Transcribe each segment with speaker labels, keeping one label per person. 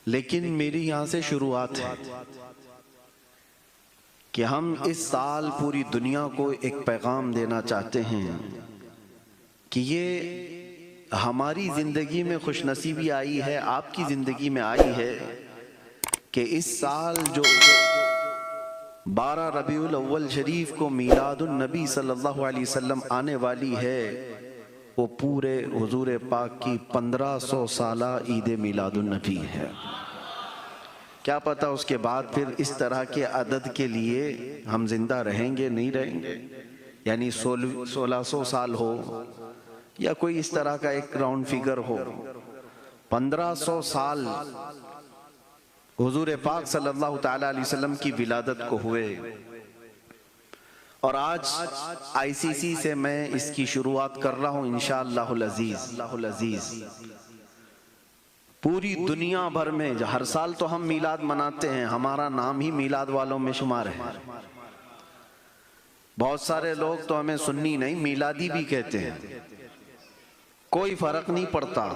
Speaker 1: لیکن میری یہاں سے شروعات ہے کہ ہم اس سال پوری دنیا کو ایک پیغام دینا چاہتے ہیں کہ یہ ہماری زندگی میں خوش نصیبی آئی ہے، آپ کی زندگی میں آئی ہے کہ اس سال جو 12 ربیع الاول شریف کو میلاد النبی صلی اللہ علیہ وسلم آنے والی ہے، وہ پورے حضور پاک کی 1500 سالہ عید میلاد النبی ہے۔ کیا پتہ اس کے بعد پھر اس طرح کے عدد کے لیے ہم زندہ رہیں گے نہیں رہیں گے، یعنی 1600 سال ہو یا کوئی اس طرح کا ایک راؤنڈ فگر ہو۔ 1500 سال حضور پاک صلی اللہ تعالیٰ علیہ وسلم کی ولادت کو ہوئے، اور آج آئی سی سی سے میں اس کی شروعات کر رہا ہوں انشاءاللہ العزیز۔ پوری دنیا بھر میں ہر سال تو ہم میلاد مناتے ہیں، ہمارا نام ہی میلاد والوں میں شمار ہے۔ بہت سارے لوگ تو ہمیں سنی نہیں میلادی بھی کہتے ہیں، کوئی فرق نہیں پڑتا۔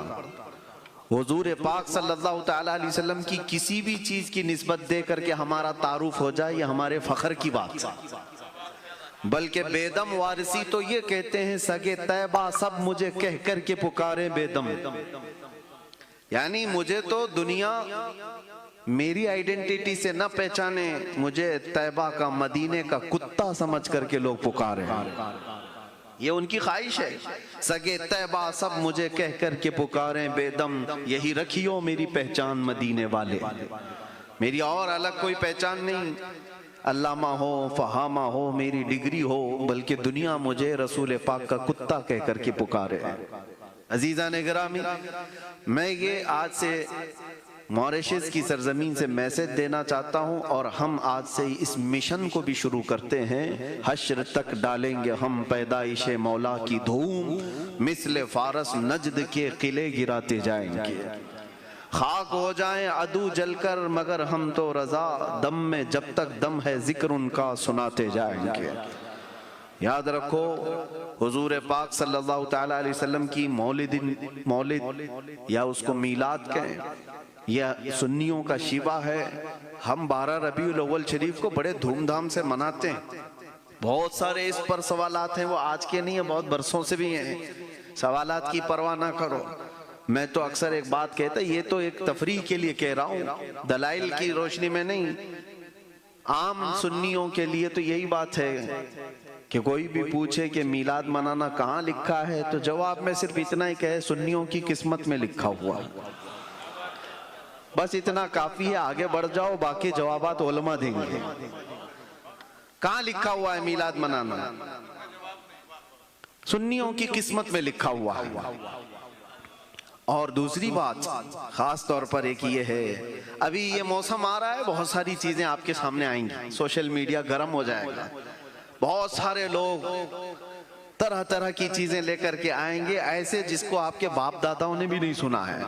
Speaker 1: حضور پاک صلی اللہ تعالیٰ علیہ وسلم کی کسی بھی چیز کی نسبت دے کر کے ہمارا تعارف ہو جائے، یہ ہمارے فخر کی بات ہے۔ بلکہ بیدم وارثی تو یہ کہتے ہیں، سگے طیبہ سب مجھے کہہ کر کے پکارے بیدم، یعنی مجھے تو دنیا میری آئیڈینٹیٹی سے نہ پہچانے، مجھے طیبہ کا مدینے کا کتا سمجھ کر کے لوگ پکارے ہیں۔ یہ ان کی خواہش ہے، سگے طیبہ سب مجھے کہہ کر کے پکاریں بیدم، یہی رکھیو میری پہچان مدینے والے، میری اور الگ کوئی پہچان نہیں، علامہ ہو فہامہ ہو میری ڈگری ہو، بلکہ دنیا مجھے رسول پاک کا کتا کہہ کر کے پکارے۔ عزیزان گرامی، میں یہ آج سے موریشس کی سرزمین سے میسج دینا چاہتا ہوں، اور ہم آج سے اس مشن کو بھی شروع کرتے ہیں۔ حشر تک ڈالیں گے ہم پیدائش مولا کی دھوم، مثل فارس نجد کے قلعے گراتے جائیں گے، خاک ہو جائیں عدو جل کر مگر ہم تو رضا، دم میں جب تک دم ہے ذکر ان کا سناتے جائیں گے۔ یاد رکھو، حضور پاک صلی اللہ تعالیٰ علیہ وسلم کی مولد یا اس کو میلاد کہیں، یہ سنیوں کا شیوہ ہے۔ ہم 12 ربیع الاول شریف کو بڑے دھوم دھام سے مناتے ہیں۔ بہت سارے اس پر سوالات ہیں، وہ آج کے نہیں ہیں، بہت برسوں سے بھی ہیں۔ سوالات کی پرواہ نہ کرو، میں تو اکثر ایک بات کہتا، یہ تو ایک تفریح کے لیے کہہ رہا ہوں، دلائل کی روشنی میں نہیں۔ عام سنیوں کے لیے تو یہی بات ہے کہ کوئی بھی پوچھے کہ میلاد منانا کہاں لکھا ہے، تو جواب میں صرف اتنا ہی کہے سنیوں کی قسمت میں لکھا ہوا، بس اتنا کافی ہے۔ آگے بڑھ جاؤ، باقی جوابات علماء دیں گے۔ کہاں لکھا ہوا ہے میلاد منانا؟ سنیوں کی قسمت میں لکھا ہوا ہے۔ اور دوسری بات خاص طور پر ایک یہ ہے، ابھی یہ موسم آ رہا ہے، بہت ساری چیزیں آپ کے سامنے آئیں گی، سوشل میڈیا گرم ہو جائے گا، بہت سارے لوگ طرح طرح کی چیزیں لے کر کے آئیں گے، ایسے جس کو آپ کے باپ داداؤں نے بھی نہیں سنا ہے،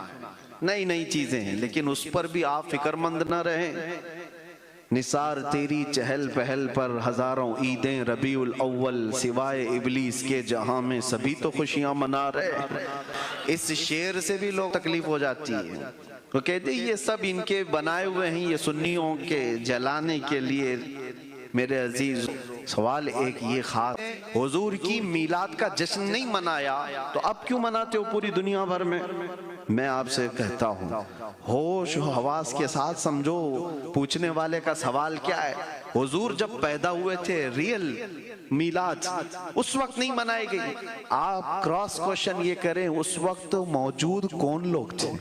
Speaker 1: نئی نئی چیزیں ہیں، لیکن اس پر بھی آپ فکر مند نہ رہیں۔ نثار تیری چہل پہل پر ہزاروں عیدیں ربیع الاول، سوائے ابلیس کے جہاں میں سبھی تو خوشیاں منا رہے۔ اس شعر سے بھی لوگ تکلیف ہو جاتی ہے، وہ کہتے ہیں یہ سب ان کے بنائے ہوئے ہیں، یہ سنیوں کے جلانے کے لیے۔ میرے عزیز، سوال ایک یہ خاص، حضور کی میلاد کا جشن نہیں منایا تو اب کیوں مناتے ہو پوری دنیا بھر میں؟ میں آپ سے کہتا ہوں، ہوش و حواس کے ساتھ سمجھو پوچھنے والے کا سوال کیا ہے۔ حضور جب پیدا ہوئے تھے، ریل میلاد اس وقت نہیں منائے گئی۔ آپ کراس کوشچن یہ کریں، اس وقت موجود کون لوگ تھے؟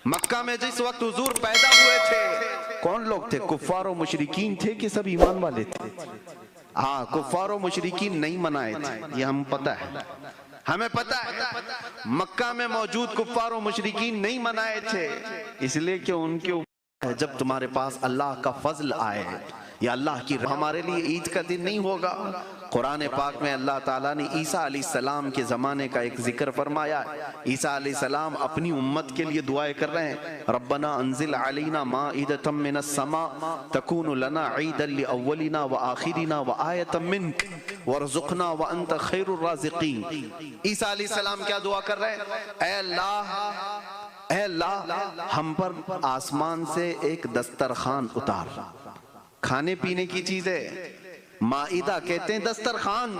Speaker 1: مکہ میں جس وقت حضور پیدا ہوئے تھے کون لوگ تھے؟ کفار و مشرکین تھے کہ سب ایمان والے تھے؟ ہاں، کفار و مشرکین نہیں منائے تھے، یہ ہم پتہ ہے، ہمیں پتہ ہے۔ مکہ میں موجود کفار و مشرکین نہیں منائے تھے، اس لیے کہ ان کے اوپر جب تمہارے پاس اللہ کا فضل آئے یا اللہ کی ہمارے لیے عید کا دن نہیں ہوگا، قرآن پاک میں اللہ تعالیٰ نے عیسیٰ علیہ السلام کے زمانے کا ایک ذکر فرمایا ہے۔ عیسیٰ علیہ السلام اپنی امت کے لیے دعائیں کر رہے ہیں، ربنا انزل علینا مائدۃ من السماء تکون لنا عیدا لاولنا وآخرنا وآیۃ منک وارزقنا وانت خیر الرازقین۔ عیسیٰ علیہ السلام کیا دعا کر رہے ہیں؟ اے اللہ ہم پر آسمان سے ایک دسترخوان اتار، کھانے پینے کی چیزیں، مائدہ کہتے ہیں دسترخوان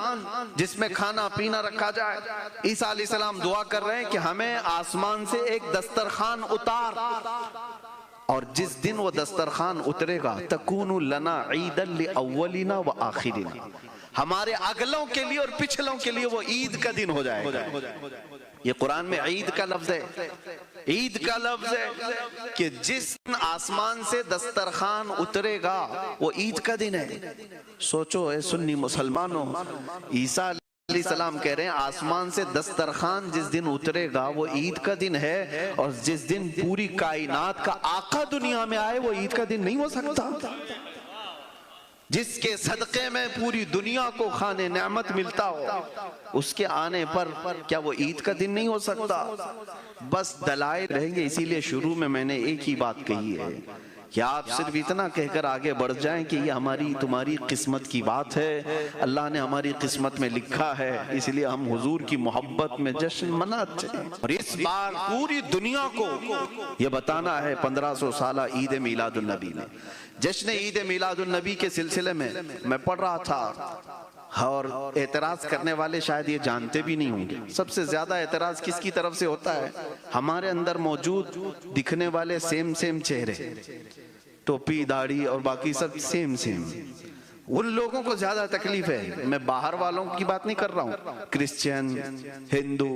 Speaker 1: جس میں کھانا پینا رکھا جائے۔ عیسیٰ علیہ السلام دعا کر رہے ہیں کہ ہمیں آسمان سے ایک دسترخوان اتار، اور جس دن وہ دسترخوان اترے گا تکون لنا عیدا لاولنا وآخرنا، ہمارے اگلوں کے لیے اور پچھلوں کے لیے وہ عید کا دن ہو جائے گا۔ یہ قرآن میں عید کا لفظ ہے، عید کا لفظ ہے کہ جس آسمان سے دسترخوان اترے گا وہ عید کا دن ہے۔ سوچو اے سنی مسلمانوں، عیسیٰ علیہ السلام کہہ رہے ہیں آسمان سے دسترخوان جس دن اترے گا وہ عید کا دن ہے، اور جس دن پوری کائنات کا آقا دنیا میں آئے وہ عید کا دن نہیں ہو سکتا۔ جس کے صدقے میں پوری دنیا کو کھانے نعمت ملتا ہو، اس کے آنے پر کیا وہ عید کا دن نہیں ہو سکتا؟ بس دلائل رہیں گے، اسی لیے شروع میں نے ایک ہی بات کہی ہے کہ آپ صرف اتنا کہہ کر آگے بڑھ جائیں کہ یہ ہماری تمہاری قسمت کی بات ہے، اللہ نے ہماری قسمت میں لکھا ہے، اس لیے ہم حضور کی محبت میں جشن مناتے ہیں۔ اور اس بار پوری دنیا کو یہ بتانا ہے 1500 سالہ عید میلاد النبی میں، جشن عید میلاد النبی کے سلسلے میں پڑھ رہا تھا، اور اعتراض کرنے والے شاید یہ جانتے بھی نہیں ہوں گے سب سے زیادہ اعتراض کس کی طرف سے ہوتا ہے؟ ہمارے اندر موجود دکھنے والے سیم چہرے، ٹوپی داڑھی اور باقی سب سیم، ان لوگوں کو زیادہ تکلیف ہے۔ میں باہر والوں کی بات نہیں کر رہا ہوں، کرسچین، ہندو،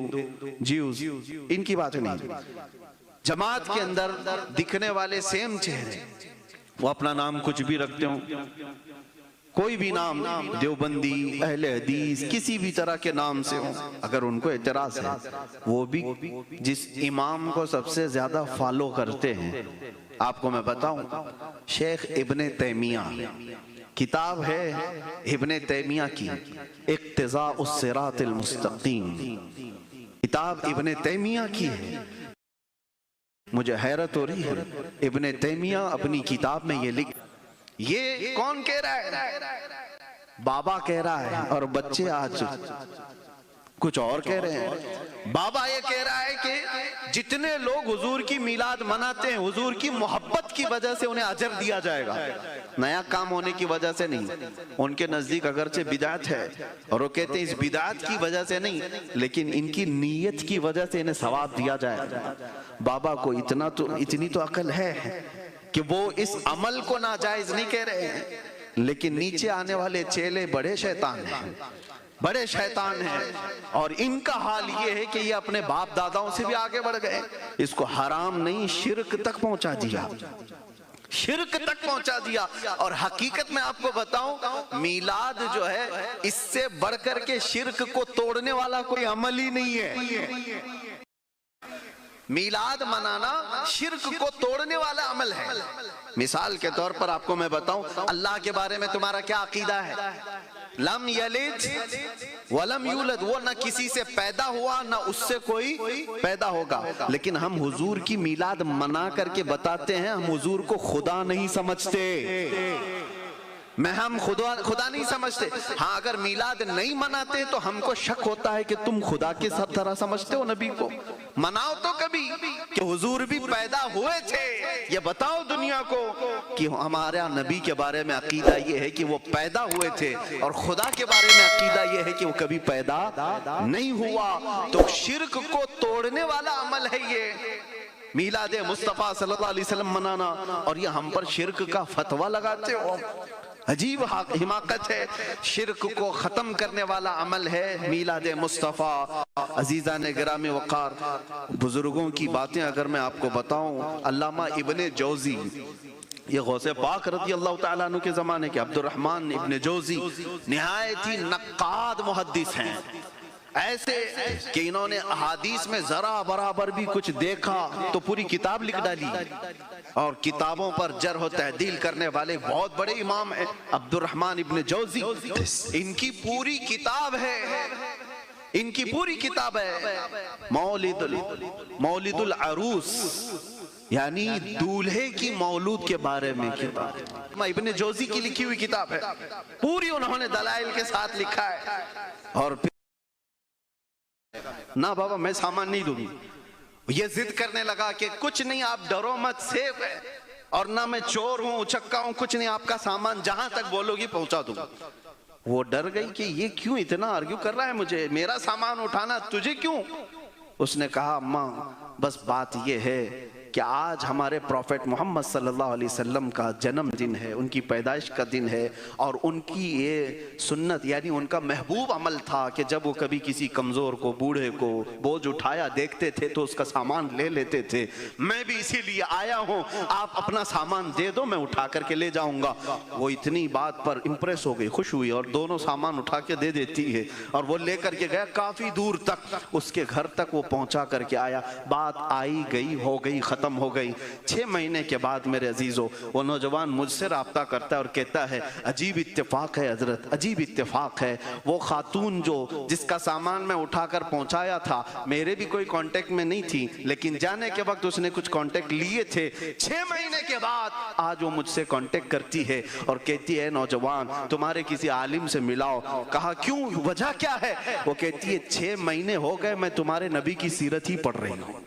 Speaker 1: جیوز، ان کی بات نہیں۔ جماعت کے اندر دکھنے والے سیم چہرے، وہ اپنا نام کچھ بھی رکھتے ہوں، کوئی بھی نام، دیوبندی، اہل حدیث، کسی بھی طرح کے نام سے ہوں، اگر ان کو اعتراض ہے، وہ بھی جس امام کو سب سے زیادہ فالو کرتے ہیں، آپ کو میں بتاؤں، شیخ ابن تیمیہ، کتاب ہے ابن تیمیہ کی اقتضاء الصراط المستقیم، کتاب ابن تیمیہ کی ہے۔ مجھے حیرت ہو رہی ہے، ابن تیمیہ اپنی کتاب میں یہ لکھ، یہ کون کہہ رہا ہے؟ بابا کہہ رہا ہے، اور بچے آج کچھ اور کہہ رہے ہیں۔ بابا یہ کہہ رہا ہے کہ جتنے لوگ حضور کی میلاد مناتے ہیں حضور کی محبت کی وجہ سے انہیں اجر دیا جائے گا، نیا کام ہونے کی وجہ سے نہیں۔ ان کے نزدیک اگرچہ بدعت ہے، اور وہ کہتے ہیں اس بدعت کی وجہ سے نہیں، لیکن ان کی نیت کی وجہ سے انہیں ثواب دیا جائے گا۔ بابا کو اتنی تو عقل ہے کہ وہ اس عمل کو ناجائز نہیں کہہ رہے ہیں، لیکن نیچے آنے والے چیلے بڑے شیطان ہیں، بڑے شیطان ہیں، اور ان کا حال یہ ہے کہ یہ اپنے باپ داداؤں سے بھی آگے بڑھ گئے، اس کو حرام نہیں شرک تک پہنچا دیا، شرک تک پہنچا دیا۔ اور حقیقت میں آپ کو بتاؤں، میلاد جو ہے اس سے بڑھ کر کے شرک کو توڑنے والا کوئی عمل ہی نہیں ہے۔ میلاد منانا شرک کو توڑنے والا عمل ہے۔ مثال کے طور پر آپ کو میں بتاؤں، اللہ کے بارے میں تمہارا کیا عقیدہ ہے؟ لم یلد ولم یولد، وہ نہ کسی سے پیدا ہوا نہ اس سے کوئی پیدا ہوگا، لیکن ہم حضور کی میلاد منا کر کے بتاتے ہیں ہم حضور کو خدا نہیں سمجھتے، ہم خدا نہیں سمجھتے۔ ہاں اگر میلاد نہیں مناتے تو ہم کو شک ہوتا ہے کہ تم خدا کے ساتھ طرح سمجھتے ہو نبی کو۔ مناؤ تو کبھی کہ حضور بھی پیدا ہوئے تھے، یہ بتاؤ دنیا کو کہ ہمارا نبی کے بارے میں عقیدہ یہ ہے کہ وہ پیدا ہوئے تھے، اور خدا کے بارے میں عقیدہ یہ ہے کہ وہ کبھی پیدا نہیں ہوا۔ تو شرک کو توڑنے والا عمل ہے یہ میلاد مصطفیٰ صلی اللہ علیہ وسلم منانا، اور یہ ہم پر شرک کا فتویٰ لگاتے ہو، عجیب حماقت ہے۔ شرک کو ختم کرنے والا عمل ہے میلاد مصطفیٰ۔ عزیزان گرامی وقار، بزرگوں کی باتیں اگر میں آپ کو بتاؤں، علامہ ابن جوزی، یہ غوث پاک رضی اللہ تعالیٰ عنہ کے زمانے کے عبد الرحمن ابن جوزی نہایت ہی نقاد محدث ہیں، ایسے کہ انہوں نے احادیث میں ذرا برابر بھی کچھ دیکھا تو پوری کتاب لکھ ڈالی، اور کتابوں پر جرح و تعدیل کرنے والے بہت بڑے امام ہیں، عبد الرحمن ابن جوزی، ان کی پوری کتاب ہے، ان کی پوری کتاب ہے مولد العروس، یعنی دولہے کی مولود کے بارے میں کتاب، ابن جوزی کی لکھی ہوئی کتاب ہے، پوری انہوں نے دلائل کے ساتھ لکھا ہے۔ اور پھر نہ بابا میں سامان نہیں دوں گی، یہ ضد کرنے لگا کہ کچھ نہیں، آپ ڈرو مت، سیف ہے، اور نہ میں چور ہوں اچکا ہوں، کچھ نہیں، آپ کا سامان جہاں تک بولو گی پہنچا دوں۔ وہ ڈر گئی کہ یہ کیوں اتنا آرگیو کر رہا ہے مجھے، میرا سامان اٹھانا تجھے کیوں؟ اس نے کہا اماں بس بات یہ ہے کہ آج ہمارے پروفیٹ محمد صلی اللہ علیہ وسلم کا جنم دن ہے، ان کی پیدائش کا دن ہے، اور ان کی یہ سنت یعنی ان کا محبوب عمل تھا کہ جب وہ کبھی کسی کمزور کو، بوڑھے کو بوجھ اٹھایا دیکھتے تھے تو اس کا سامان لے لیتے تھے، میں بھی اسی لیے آیا ہوں، آپ اپنا سامان دے دو، میں اٹھا کر کے لے جاؤں گا۔ وہ اتنی بات پر امپریس ہو گئی، خوش ہوئی، اور دونوں سامان اٹھا کے دے دیتی ہے، اور وہ لے کر کے گیا کافی دور تک، اس کے گھر تک وہ پہنچا کر کے آیا، بات آئی گئی ہو گئی، ختم ہو گئی۔ 6 مہینے کے بعد میرے عزیزو وہ نوجوان مجھ سے رابطہ کرتا ہے اور کہتا ہے عجیب اتفاق ہے حضرت، عجیب اتفاق ہے، وہ خاتون جو جس کا سامان میں اٹھا کر پہنچایا تھا میرے بھی کوئی کانٹیکٹ میں نہیں تھی، لیکن جانے کے وقت اس نے کچھ کانٹیکٹ لیے تھے، 6 مہینے کے بعد آج وہ مجھ سے کانٹیکٹ کرتی ہے اور کہتی ہے نوجوان تمہارے کسی عالم سے ملاؤ۔ کہا کیوں، وجہ کیا ہے؟ وہ کہتی ہے 6 مہینے ہو گئے میں تمہارے نبی کی سیرت ہی پڑھ رہی ہوں،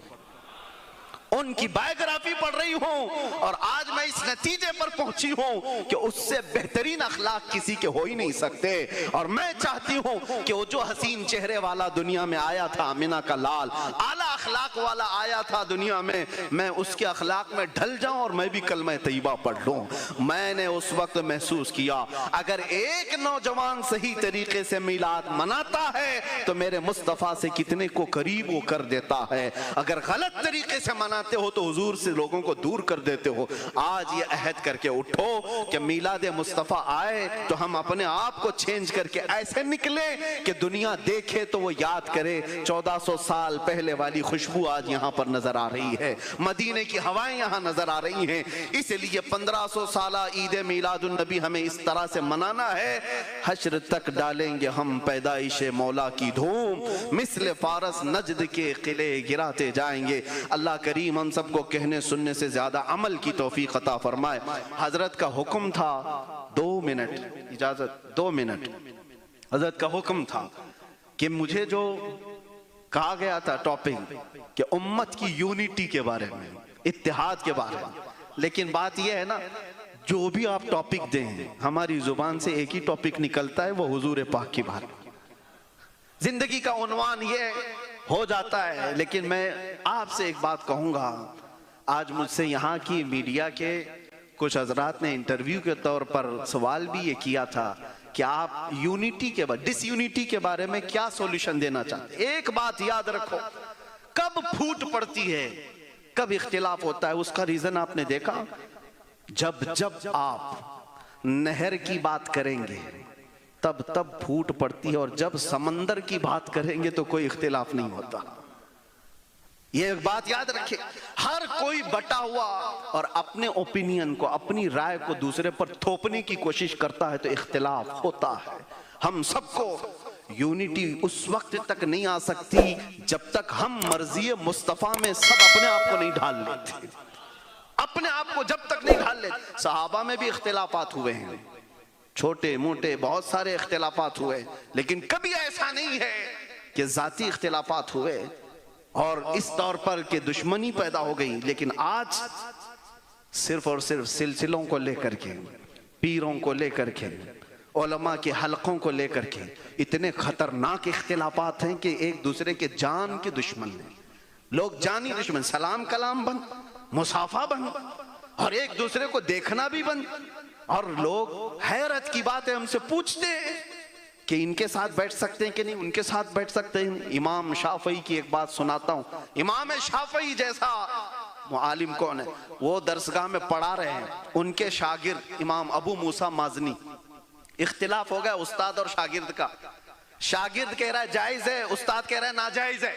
Speaker 1: ان کی بائیوگرافی پڑھ رہی ہوں، اور آج میں اس نتیجے پر پہنچی ہوں کہ اس سے بہترین اخلاق کسی کے ہو ہی نہیں سکتے، اور میں چاہتی ہوں کہ وہ جو حسین چہرے والا دنیا میں آیا تھا، آمینہ کا لال اعلیٰ اخلاق والا آیا تھا دنیا میں اس کے اخلاق میں ڈھل جاؤں اور میں بھی کلمہ طیبہ پڑھ لوں۔ میں نے اس وقت محسوس کیا اگر ایک نوجوان صحیح طریقے سے میلاد مناتا ہے تو میرے مصطفیٰ سے کتنے کو قریب وہ کر دیتا ہے، اگر غلط طریقے سے مناتا ہو تو حضور سے لوگوں کو دور کر دیتے ہو۔ آج یہ عہد کر کے اٹھو کہ میلاد مصطفیٰ آئے تو ہم اپنے آپ کو چینج کر کے ایسے نکلے کہ دنیا دیکھے تو وہ یاد کرے 1400 سال پہلے والی خوشبو آج یہاں پر نظر آ رہی ہے، مدینے کی ہوائیں یہاں نظر آ رہی ہیں، اس لیے 1500 سالہ عید میلاد النبی ہمیں اس طرح سے منانا ہے۔ حشر تک ڈالیں گے ہم پیدائش مولا کی دھوم، مثل فارس نجد کے قلعے گراتے جائیں گے۔ اللہ کریم ہم سب کو کہنے سننے سے زیادہ عمل کی توفیق عطا فرمائے۔ حضرت کا حکم تھا 2 منٹ، اجازت 2 منٹ، حضرت کا حکم تھا کہ مجھے جو کہا گیا تھا ٹاپک کہ امت کی یونٹی کے بارے میں، اتحاد کے بارے میں، لیکن بات یہ ہے نا جو بھی آپ ٹاپک دیں ہماری زبان سے ایک ہی ٹاپک نکلتا ہے، وہ حضور پاک کی بات، زندگی کا عنوان یہ ہو جاتا ہے۔ لیکن میں آپ سے ایک بات کہوں گا، آج مجھ سے یہاں کی میڈیا کے کچھ حضرات نے انٹرویو کے طور پر سوال بھی یہ کیا تھا کہ آپ یونٹی کے بعد ڈس یونٹی کے بارے میں کیا سولوشن دینا چاہتے ہیں۔ ایک بات یاد رکھو، کب پھوٹ پڑتی ہے، کب اختلاف ہوتا ہے، اس کا ریزن آپ نے دیکھا، جب آپ نہر کی بات کریں گے تب پھوٹ پڑتی ہے، اور جب سمندر کی بات کریں گے تو کوئی اختلاف نہیں ہوتا۔ یہ ایک بات یاد رکھیں، ہر کوئی بٹا ہوا اور اپنے اوپینین کو، اپنی رائے کو دوسرے پر تھوپنے کی کوشش کرتا ہے تو اختلاف ہوتا ہے۔ ہم سب کو یونٹی اس وقت تک نہیں آ سکتی جب تک ہم مرضی مصطفیٰ میں سب اپنے آپ کو نہیں ڈھال لیتے، اپنے آپ کو جب تک نہیں ڈھال لیتے۔ صحابہ میں بھی اختلافات ہوئے ہیں، چھوٹے موٹے بہت سارے اختلافات ہوئے، لیکن کبھی ایسا نہیں ہے کہ ذاتی اختلافات ہوئے اور اس طور پر کہ دشمنی پیدا ہو گئی۔ لیکن آج صرف اور صرف سلسلوں کو لے کر کے، پیروں کو لے کر کے، علماء کے حلقوں کو لے کر کے اتنے خطرناک اختلافات ہیں کہ ایک دوسرے کے جان کے دشمن ہیں، لوگ جانی دشمن، سلام کلام بند، مصافحہ بند، اور ایک دوسرے کو دیکھنا بھی بند، اور لوگ حیرت کی بات ہے ہم سے پوچھتے ہیں کہ ان کے ساتھ بیٹھ سکتے ہیں کہ نہیں، ان کے ساتھ بیٹھ سکتے ہیں۔ امام شافعی کی ایک بات سناتا ہوں، امام شافعی جیسا عالم کون ہے؟ وہ درسگاہ میں پڑھا رہے ہیں، ان کے شاگرد امام ابو موسیٰ مازنی، اختلاف ہو گیا استاد اور شاگرد کا، شاگرد کہہ رہا ہے جائز ہے، استاد کہہ رہا ہے ناجائز ہے.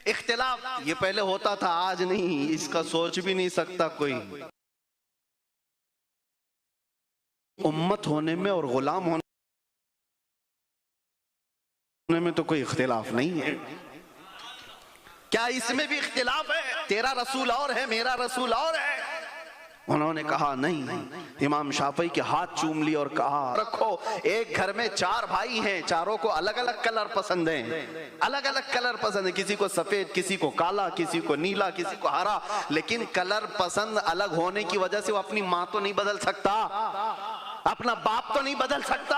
Speaker 1: اختلاف یہ پہلے ہوتا تھا، آج نہیں، اس کا سوچ بھی نہیں سکتا کوئی. امت ہونے میں اور غلام ہونے میں تو کوئی اختلاف نہیں ہے. کیا اس میں بھی اختلاف ہے؟ تیرا رسول اور ہے، میرا رسول اور ہے. انہوں نے کہا نہیں. امام شافعی کے ہاتھ چوم لی اور کہا رکھو، ایک گھر میں 4 بھائی ہیں، چاروں کو الگ الگ کلر پسند ہیں، الگ الگ کلر پسند ہیں. کسی کو سفید، کسی کو کالا، کسی کو نیلا، کسی کو ہرا. لیکن کلر پسند الگ ہونے کی وجہ سے وہ اپنی ماں تو نہیں بدل سکتا، اپنا باپ تو نہیں بدل سکتا.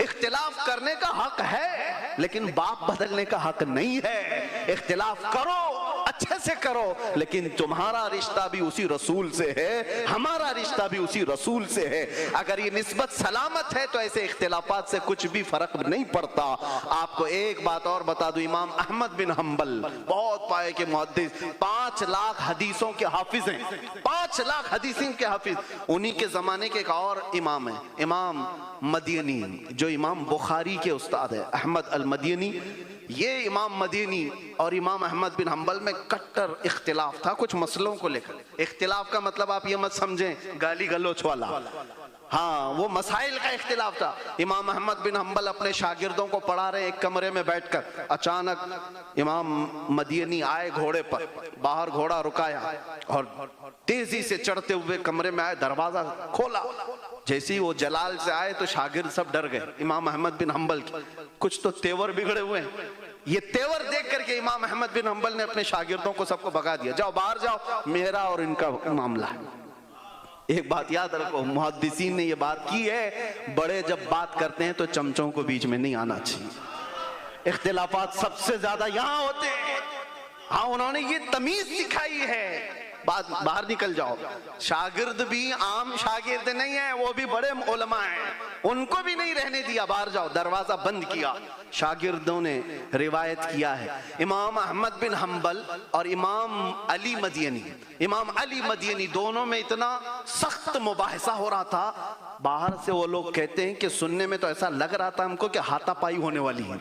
Speaker 1: اختلاف کرنے کا حق ہے لیکن باپ بدلنے کا حق نہیں ہے. اختلاف کرو، اچھے سے کرو، لیکن تمہارا رشتہ بھی اسی رسول سے ہے، ہمارا رشتہ بھی اسی رسول سے ہے. اگر یہ نسبت سلامت ہے تو ایسے اختلافات سے کچھ بھی فرق نہیں پڑتا. آپ کو ایک بات اور بتا دوں، امام احمد بن حنبل بہت پائے کے محدث، 5 لاکھ حدیثوں کے حافظ ہیں، 5 لاکھ حدیثوں کے حافظ. انہی کے زمانے کے ایک اور امام ہیں، امام مدینی، جو امام بخاری کے استاد ہے، احمد المدینی. یہ امام مدینی اور امام احمد بن حنبل میں کٹر اختلاف تھا کچھ مسئلوں کو لے کر. اختلاف کا مطلب آپ یہ مت سمجھیں گالی گلوچ والا، ہاں وہ مسائل کا اختلاف تھا. امام احمد بن حنبل اپنے شاگردوں کو پڑھا رہے ایک کمرے میں بیٹھ کر، اچانک امام مدینی آئے گھوڑے پر، باہر گھوڑا رکایا اور تیزی سے چڑھتے ہوئے کمرے میں آئے، دروازہ کھولا. جیسے ہی وہ جلال سے آئے تو شاگرد سب ڈر گئے. امام احمد بن حنبل کی کچھ تو تیور بگڑے ہوئے ہیں. یہ تیور دیکھ کر کے امام احمد بن حنبل نے اپنے شاگردوں کو سب کو بھگا دیا، جاؤ باہر جاؤ، میرا اور ان کا معاملہ ہے. ایک بات یاد رکھو، محدثین نے یہ بات کی ہے، بڑے جب بات کرتے ہیں تو چمچوں کو بیچ میں نہیں آنا چاہیے. اختلافات سب سے زیادہ یہاں ہوتے ہیں. ہاں انہوں نے یہ تمیز سکھائی ہے، بات باہر نکل جاؤ. شاگرد بھی عام شاگرد نہیں ہیں، وہ بھی بڑے علماء ہیں، ان کو بھی نہیں رہنے دیا، باہر جاؤ، دروازہ بند کیا. شاگردوں نے روایت کیا ہے امام احمد بن حنبل اور امام علی مدینی، امام علی مدینی دونوں میں اتنا سخت مباحثہ ہو رہا تھا. باہر سے وہ لوگ کہتے ہیں کہ سننے میں تو ایسا لگ رہا تھا ہم کو کہ ہاتھا پائی ہونے والی ہے،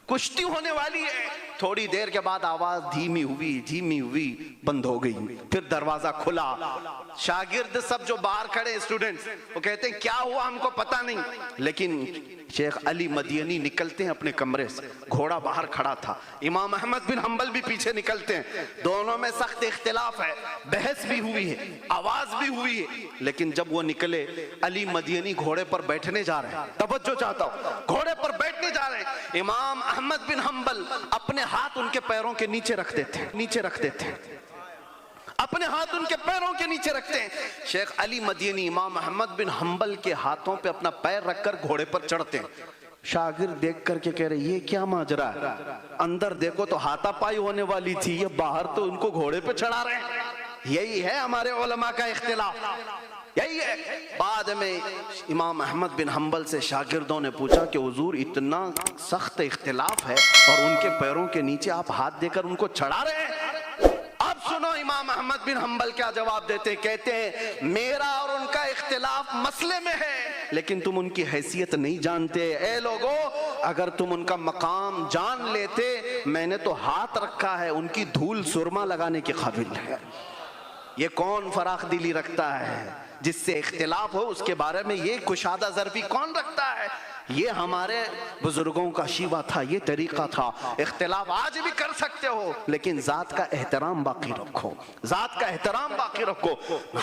Speaker 1: کشتی ہونے والی ہے. تھوڑی دیر کے بعد آواز دھیمی ہوئی، بند ہو گئی. پھر دروازہ کھلا. شاگرد سب جو باہر کھڑے اسٹوڈنٹس وہ کہتے ہیں کیا ہوا ہم کو پتہ نہیں. لیکن شیخ علی مدینی نکلتے ہیں اپنے کمرے سے، گھوڑا باہر کھڑا تھا. امام احمد بن حنبل بھی پیچھے نکلتے ہیں. دونوں میں سخت اختلاف ہے، بحث بھی ہوئی ہے، آواز بھی ہوئی ہے. لیکن جب وہ نکلے، علی مدینی گھوڑے پر بیٹھنے جا رہے ہیں، توجہ چاہتا ہوں، گھوڑے پر بیٹھنے جا رہے ہیں. امام احمد بن حنبل اپنے ہاتھ ان کے پیروں کے نیچے رکھ دیتے تھے، اپنے ہاتھ ان کے پیروں کے نیچے رکھتے ہیں. شیخ علی مدینی امام احمد بن حنبل کے ہاتھوں پہ اپنا پیر رکھ کر گھوڑے پر چڑھتے ہیں. شاگرد دیکھ کر کے کہہ رہے یہ کیا ماجرا ہے؟ اندر دیکھو تو ہاتھا پائی ہونے والی تھی، یہ باہر تو ان کو گھوڑے پہ چڑھا رہے ہیں. یہی ہے ہمارے علماء کا اختلاف، یہی ہے. بعد میں امام احمد بن حنبل سے شاگردوں نے پوچھا کہ حضور اتنا سخت اختلاف ہے اور ان کے پیروں کے نیچے آپ ہاتھ دے کر ان کو چڑھا رہے ہیں. اب سنو امام احمد بن حنبل کیا جواب دیتے. کہتے ہیں میرا اور ان کا اختلاف مسئلے میں ہے لیکن تم ان کی حیثیت نہیں جانتے. اے لوگو، اگر تم ان کا مقام جان لیتے، میں نے تو ہاتھ رکھا ہے، ان کی دھول سرما لگانے کے قابل ہے. یہ کون فراخ دلی رکھتا ہے؟ جس سے اختلاف ہو اس کے بارے میں یہ کشادہ ظرفی کون رکھتا ہے؟ یہ ہمارے بزرگوں کا شیوہ تھا، یہ طریقہ تھا. اختلاف آج بھی کر سکتے ہو لیکن ذات کا احترام باقی رکھو، ذات کا احترام باقی رکھو.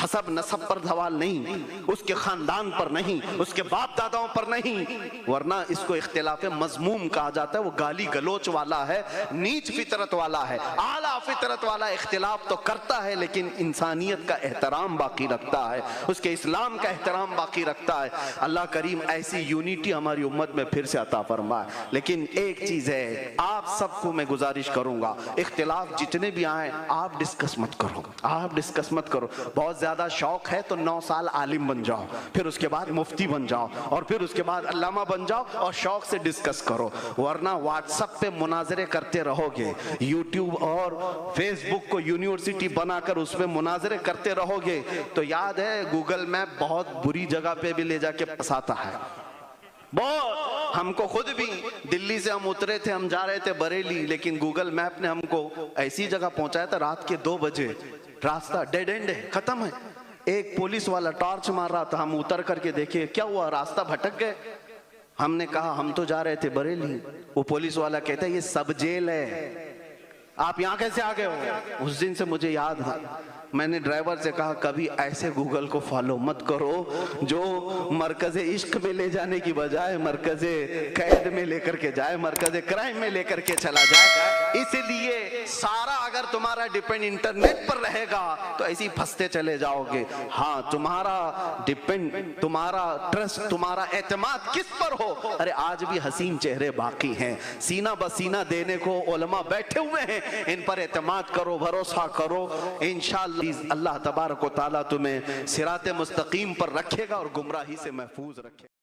Speaker 1: حسب نسب پر سوال نہیں، اس کے خاندان پر نہیں، اس کے باپ داداؤں پر نہیں، ورنہ اس کو اختلاف مذموم کہا جاتا ہے. وہ گالی گلوچ والا ہے، نیچ فطرت والا ہے. اعلیٰ فطرت والا اختلاف تو کرتا ہے لیکن انسانیت کا احترام باقی رکھتا ہے، اس کے اسلام کا احترام باقی رکھتا ہے. اللہ کریم ایسی یونیٹی ہماری امت میں پھر سے عطا فرمائے. لیکن ایک چیز ہے، آپ سب کو میں گزارش کروں گا، اختلاف جتنے بھی آئیں آپ ڈسکس مت کرو، آپ ڈسکس مت کرو. بہت زیادہ شوق ہے تو 9 سال عالم بن جاؤ، پھر اس کے بعد مفتی بن جاؤ، اور پھر اس کے بعد علامہ بن جاؤ اور شوق سے ڈسکس کرو. ورنہ واٹس ایپ پہ مناظرے کرتے رہو گے، یوٹیوب اور فیس بک کو یونیورسٹی بنا کر اس پہ مناظرے کرتے رہو گے تو یاد ہے گوگل میپ بہت بری جگہ پہ بھی لے جا کے پھنساتا ہے. بہت. ہم کو خود بھی دلی سے ہم اترے تھے, ہم جا رہے تھے بریلی, لیکن گوگل میپ نے ہم کو ایسی جگہ پہنچایا تھا رات کے 2 بجے, راستہ ڈیڈ اینڈ ہے, ختم ہے. ایک پولیس والا ٹارچ مار رہا تھا, ہم اتر کر کے دیکھے کیا ہوا, راستہ بھٹک گئے. ہم نے کہا ہم تو جا رہے تھے بریلی. وہ پولیس والا کہتا ہے یہ سب جیل ہے, آپ یہاں کیسے آ گئے ہو. اس دن سے مجھے یاد ہے, میں نے ڈرائیور سے کہا کبھی ایسے گوگل کو فالو مت کرو جو مرکز عشق میں لے جانے کی بجائے مرکز قید میں لے کر کے جائے, مرکز کرائم میں لے کر کے چلا جائے. اس لیے سارا اگر تمہارا ڈیپینڈ انٹرنیٹ پر رہے گا تو ایسے ہی پھنستے چلے جاؤ گے. ہاں تمہارا ڈیپینڈ, تمہارا ٹرسٹ, تمہارا اعتماد کس پر ہو. ارے آج بھی حسین چہرے باقی ہیں, سینہ بسینہ دینے کو علماء بیٹھے ہوئے ہیں, ان پر اعتماد کرو, بھروسہ کرو. انشاءاللہ اللہ تبارک و تعالیٰ تمہیں صراط مستقیم پر رکھے گا اور گمراہی سے محفوظ رکھے گا.